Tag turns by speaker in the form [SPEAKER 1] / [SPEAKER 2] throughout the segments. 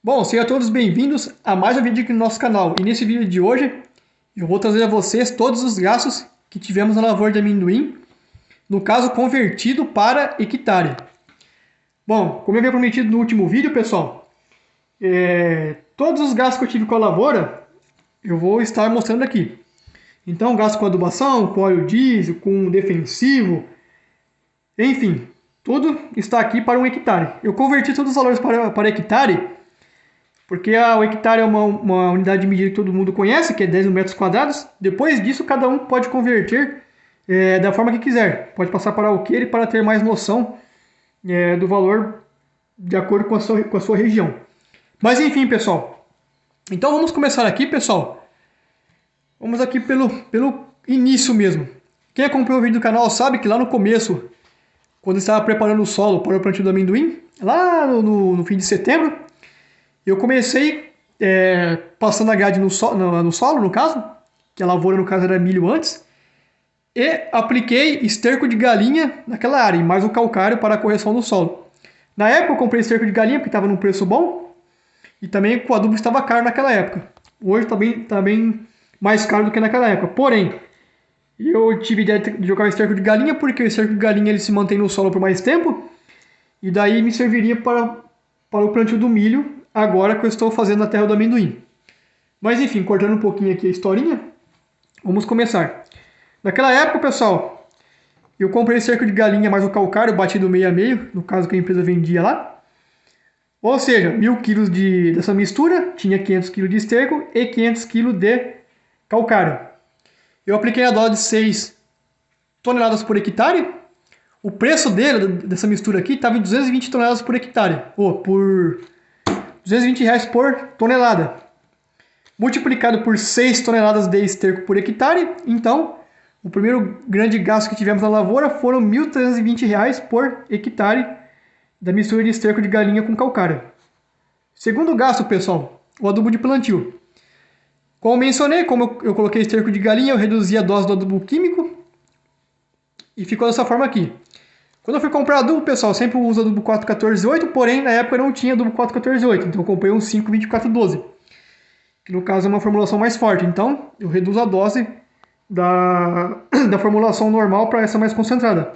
[SPEAKER 1] Bom, sejam todos bem-vindos a mais um vídeo aqui no nosso canal. E nesse vídeo de hoje, eu vou trazer a vocês todos os gastos que tivemos na lavoura de amendoim, no caso convertido para hectare. Bom, como eu havia prometido no último vídeo, pessoal, todos os gastos que eu tive com a lavoura, eu vou estar mostrando aqui. Então, gasto com adubação, com óleo diesel, com defensivo, enfim, tudo está aqui para um hectare. Eu converti todos os valores para hectare, porque o hectare é uma unidade de medida que todo mundo conhece, que é 10 metros quadrados. Depois disso, cada um pode converter da forma que quiser. Pode passar para alqueire para ter mais noção do valor de acordo com a sua região. Mas enfim, pessoal. Então vamos começar aqui, pessoal. Vamos aqui pelo início mesmo. Quem acompanhou o vídeo do canal sabe que lá no começo, quando eu estava preparando o solo para o plantio do amendoim, lá no fim de setembro, eu comecei passando a grade no solo, no caso, que a lavoura no caso era milho antes, e apliquei esterco de galinha naquela área, e mais o calcário para a correção do solo. Na época eu comprei esterco de galinha porque estava num preço bom, e também o adubo estava caro naquela época. Hoje está bem mais caro do que naquela época. Porém, eu tive ideia de jogar o esterco de galinha porque o esterco de galinha ele se mantém no solo por mais tempo, e daí me serviria para o plantio do milho, agora que eu estou fazendo na terra do amendoim. Mas enfim, cortando um pouquinho aqui a historinha, vamos começar. Naquela época, pessoal, eu comprei cerca de galinha mais o calcário, batido meio a meio, no caso que a empresa vendia lá. Ou seja, 1.000 kg dessa mistura, tinha 500 kg de esterco e 500 kg de calcário. Eu apliquei a dose de 6 toneladas por hectare. O preço dessa mistura aqui estava em 220 toneladas por hectare, por R$220 por tonelada. Multiplicado por 6 toneladas de esterco por hectare, então o primeiro grande gasto que tivemos na lavoura foram R$1.320 por hectare da mistura de esterco de galinha com calcário. Segundo gasto, pessoal, o adubo de plantio. Como mencionei, como eu coloquei esterco de galinha, eu reduzi a dose do adubo químico e ficou dessa forma aqui. Quando eu fui comprar adubo, pessoal, sempre uso adubo 4,14,8, porém na época eu não tinha adubo 4,14,8, então eu comprei um 5,24,12, que no caso é uma formulação mais forte, então eu reduzo a dose da formulação normal para essa mais concentrada.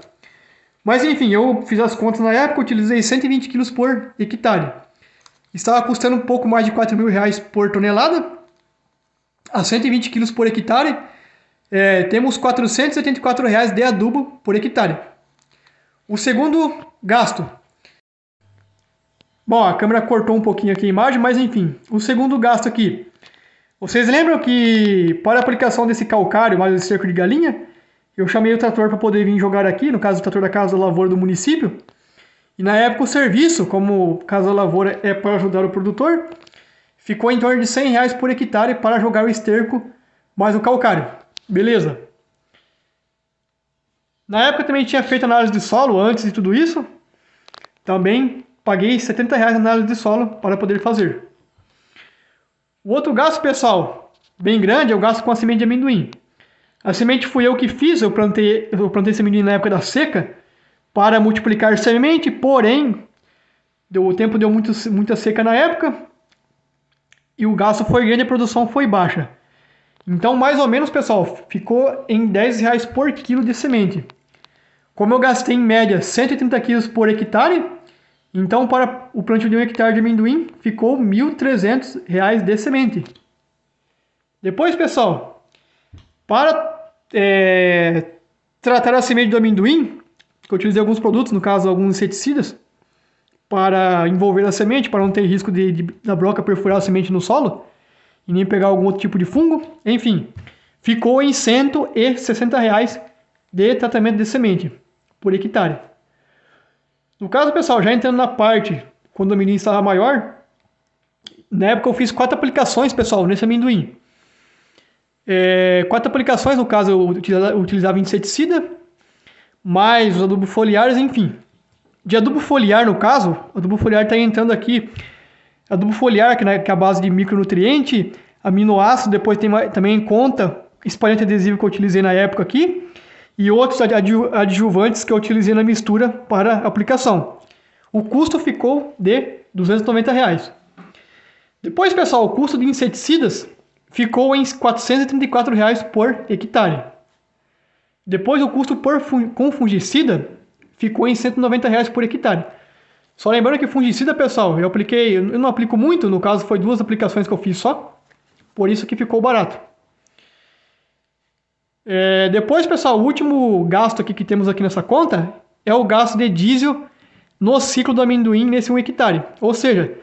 [SPEAKER 1] Mas enfim, eu fiz as contas na época, utilizei 120 kg por hectare. Estava custando um pouco mais de R$4.000 por tonelada, a 120 kg por hectare, temos R$474 de adubo por hectare. O segundo gasto. Bom, a câmera cortou um pouquinho aqui a imagem, mas enfim. O segundo gasto aqui. Vocês lembram que para a aplicação desse calcário mais o esterco de galinha, eu chamei o trator para poder vir jogar aqui, no caso o trator da Casa da Lavoura do município. E na época o serviço, como Casa da Lavoura é para ajudar o produtor, ficou em torno de R$100 por hectare para jogar o esterco mais o calcário. Beleza. Na época também tinha feito análise de solo antes de tudo isso. Também paguei R$70 na análise de solo para poder fazer. O outro gasto, pessoal, bem grande, é o gasto com a semente de amendoim. A semente fui eu que fiz, eu plantei esse amendoim na época da seca para multiplicar semente, porém, o tempo deu muita seca na época e o gasto foi grande e a produção foi baixa. Então, mais ou menos, pessoal, ficou em R$10 por quilo de semente. Como eu gastei em média 130 kg por hectare, então para o plantio de 1 hectare de amendoim ficou R$1.300 de semente. Depois, pessoal, para tratar a semente do amendoim, eu utilizei alguns produtos, no caso alguns inseticidas, para envolver a semente, para não ter risco da broca perfurar a semente no solo e nem pegar algum outro tipo de fungo. Enfim, ficou em R$160 de tratamento de semente por hectare. No caso, pessoal, já entrando na parte quando o amendoim estava maior, na época eu fiz 4 aplicações, pessoal, nesse amendoim. 4 aplicações, no caso eu utilizava inseticida, mais os adubos foliares, enfim. De adubo foliar, no caso, o adubo foliar está entrando aqui. Adubo foliar, que é a base de micronutriente, aminoácido, depois tem também em conta espalhante adesivo que eu utilizei na época aqui, e outros adjuvantes que eu utilizei na mistura para aplicação. O custo ficou de R$290. Depois, pessoal, o custo de inseticidas ficou em R$ 434 por hectare. Depois, o custo com fungicida ficou em R$ 190 por hectare. Só lembrando que fungicida, pessoal, eu não aplico muito, no caso foi 2 aplicações que eu fiz só, por isso que ficou barato. Depois, pessoal, o último gasto aqui que temos aqui nessa conta é o gasto de diesel no ciclo do amendoim nesse 1 hectare. Ou seja,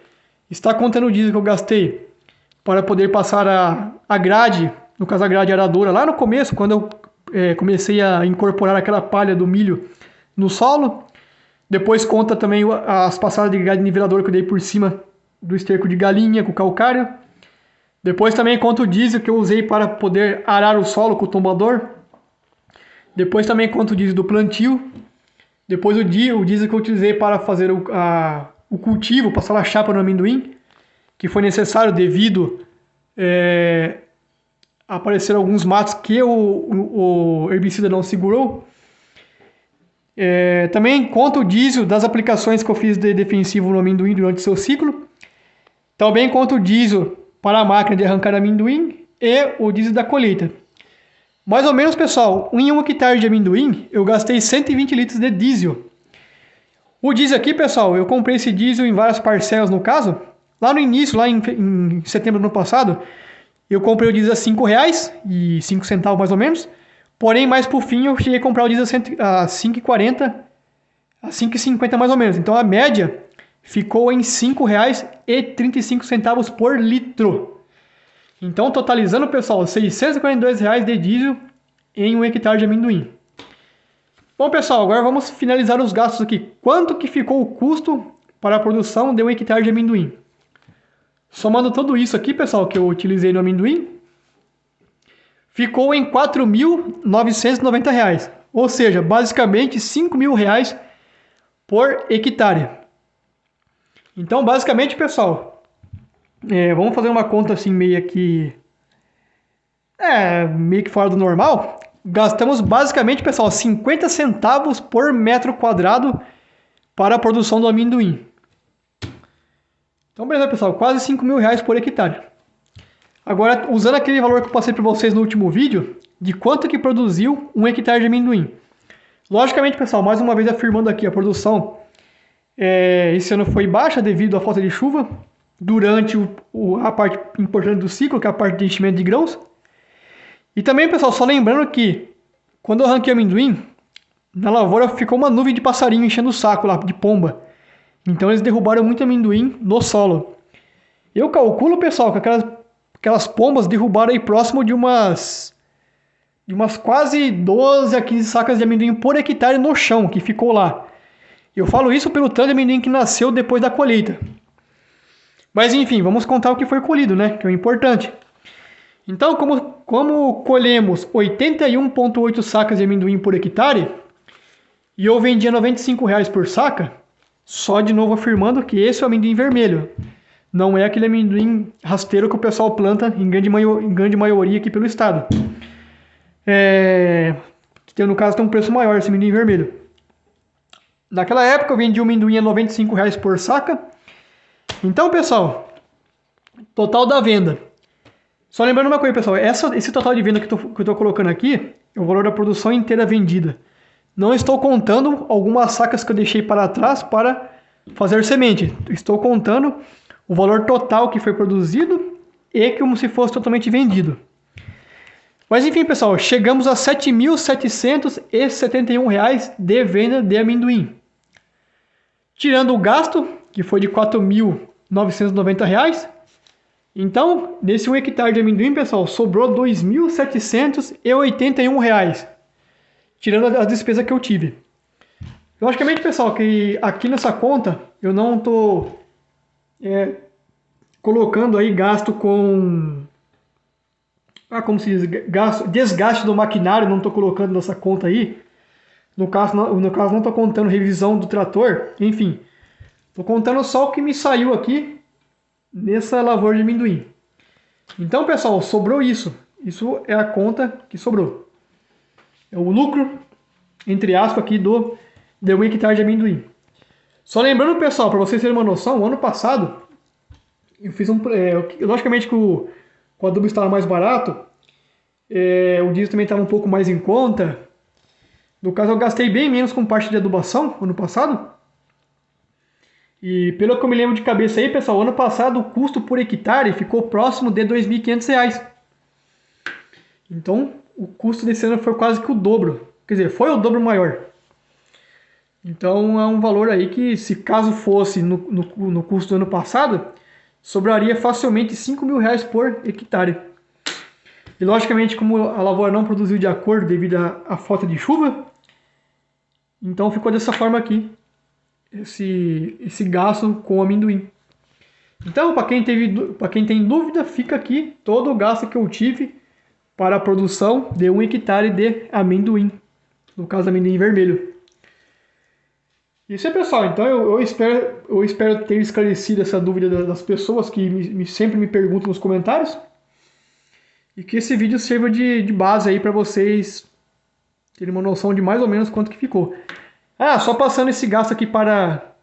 [SPEAKER 1] está contando o diesel que eu gastei para poder passar a grade, no caso a grade aradora, lá no começo, quando eu comecei a incorporar aquela palha do milho no solo. Depois conta também as passadas de grade niveladora que eu dei por cima do esterco de galinha com calcário. Depois também conta o diesel que eu usei para poder arar o solo com o tombador. Depois também conta o diesel do plantio. Depois o diesel que eu utilizei para fazer o cultivo, passar a chapa no amendoim, que foi necessário devido a aparecer alguns matos que o herbicida não segurou. Também conta o diesel das aplicações que eu fiz de defensivo no amendoim durante o seu ciclo. Também conta o diesel para a máquina de arrancar amendoim e o diesel da colheita. Mais ou menos, pessoal, em 1 hectare de amendoim, eu gastei 120 litros de diesel. O diesel aqui, pessoal, eu comprei esse diesel em várias parcelas, no caso. Lá no início, lá em setembro do ano passado, eu comprei o diesel a R$5,05 mais ou menos. Porém, mais por fim, eu cheguei a comprar o diesel a 5,40, a 5,50 mais ou menos. Então, a média ficou em R$ 5,35 por litro. Então, totalizando, pessoal, R$ 642 de diesel em 1 hectare de amendoim. Bom, pessoal, agora vamos finalizar os gastos aqui. Quanto que ficou o custo para a produção de 1 hectare de amendoim? Somando tudo isso aqui, pessoal, que eu utilizei no amendoim, ficou em R$ 4.990. Ou seja, basicamente R$ 5.000 por hectare. Então, basicamente, pessoal, vamos fazer uma conta assim meio que fora do normal. Gastamos basicamente, pessoal, 50 centavos por metro quadrado para a produção do amendoim. Então, beleza, pessoal, quase R$ 5.000 por hectare. Agora, usando aquele valor que eu passei para vocês no último vídeo, de quanto que produziu 1 hectare de amendoim. Logicamente, pessoal, mais uma vez afirmando aqui, a produção esse ano foi baixa devido à falta de chuva durante a parte importante do ciclo, que é a parte de enchimento de grãos. E também, pessoal, só lembrando que quando eu arranquei o amendoim, na lavoura ficou uma nuvem de passarinho enchendo o saco lá, de pomba. Então eles derrubaram muito amendoim no solo. Eu calculo, pessoal, que aquelas pombas derrubaram aí próximo de umas quase 12 a 15 sacas de amendoim por hectare no chão, que ficou lá. Eu falo isso pelo tanto de amendoim que nasceu depois da colheita. Mas enfim, vamos contar o que foi colhido, né? Que é o importante. Então, como colhemos 81,8 sacas de amendoim por hectare, e eu vendia R$ 95 por saca, só de novo afirmando que esse é o amendoim vermelho. Não é aquele amendoim rasteiro que o pessoal planta em grande maioria aqui pelo estado. Que no caso tem um preço maior esse amendoim vermelho. Naquela época eu vendi o amendoim a R$ 95 por saca. Então, pessoal, total da venda. Só lembrando uma coisa, pessoal, esse total de venda que eu estou colocando aqui é o valor da produção inteira vendida. Não estou contando algumas sacas que eu deixei para trás para fazer semente. Estou contando o valor total que foi produzido e como se fosse totalmente vendido. Mas enfim, pessoal, chegamos a R$ 7.771 de venda de amendoim. Tirando o gasto, que foi de R$ 4.990. Então, nesse 1 hectare de amendoim, pessoal, sobrou R$ 2.781. Tirando as despesas que eu tive. Logicamente, pessoal, que aqui nessa conta eu não estou colocando aí gasto com... como se diz? Desgaste do maquinário, não estou colocando nessa conta aí. No caso, não estou contando revisão do trator, enfim. Estou contando só o que me saiu aqui nessa lavoura de amendoim. Então, pessoal, sobrou isso. Isso é a conta que sobrou. É o lucro, entre aspas, aqui de 1 hectare de amendoim. Só lembrando, pessoal, para vocês terem uma noção, o ano passado Eu fiz logicamente que o adubo estava mais barato, o diesel também estava um pouco mais em conta. No caso, eu gastei bem menos com parte de adubação ano passado. E pelo que eu me lembro de cabeça aí, pessoal, ano passado o custo por hectare ficou próximo de R$ 2.500. Então, o custo desse ano foi quase que o dobro. Quer dizer, foi o dobro maior. Então, é um valor aí que, se caso fosse no custo do ano passado, sobraria facilmente R$ 5.000 por hectare. E, logicamente, como a lavoura não produziu de acordo devido à falta de chuva, então ficou dessa forma aqui, esse gasto com amendoim. Então, para quem tem dúvida, fica aqui todo o gasto que eu tive para a produção de 1 hectare de amendoim, no caso amendoim vermelho. Isso aí, pessoal. Então eu espero ter esclarecido essa dúvida das pessoas que sempre me perguntam nos comentários, e que esse vídeo sirva de base aí para vocês terem uma noção de mais ou menos quanto que ficou. Só passando esse gasto aqui para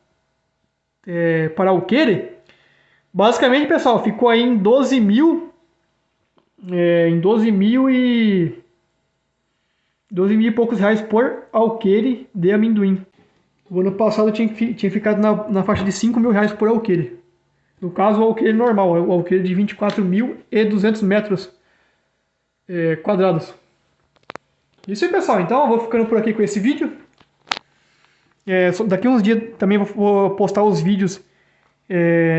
[SPEAKER 1] alqueire. Basicamente, pessoal, ficou aí em 12 mil, em 12 mil e poucos reais por alqueire de amendoim. O ano passado tinha ficado na faixa de R$ 5.000 por alqueire. No caso, o alqueire normal, o alqueire de 24.200 metros quadrados. Isso aí, pessoal. Então eu vou ficando por aqui com esse vídeo. Daqui uns dias também vou postar os vídeos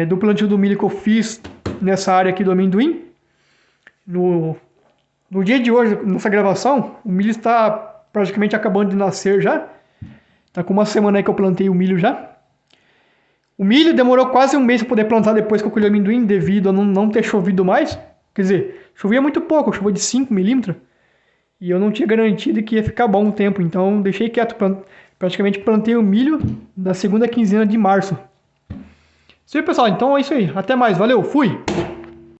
[SPEAKER 1] do plantio do milho que eu fiz nessa área aqui do amendoim. No dia de hoje, nessa gravação, o milho está praticamente acabando de nascer já. Está com uma semana aí que eu plantei o milho já. O milho demorou quase um mês para poder plantar depois que eu colhi o amendoim, devido a não ter chovido mais. Quer dizer, chovia muito pouco, choveu de 5 milímetros. E eu não tinha garantido que ia ficar bom o tempo, então deixei quieto. Praticamente plantei o milho na segunda quinzena de março. Isso aí, pessoal. Então é isso aí. Até mais. Valeu. Fui!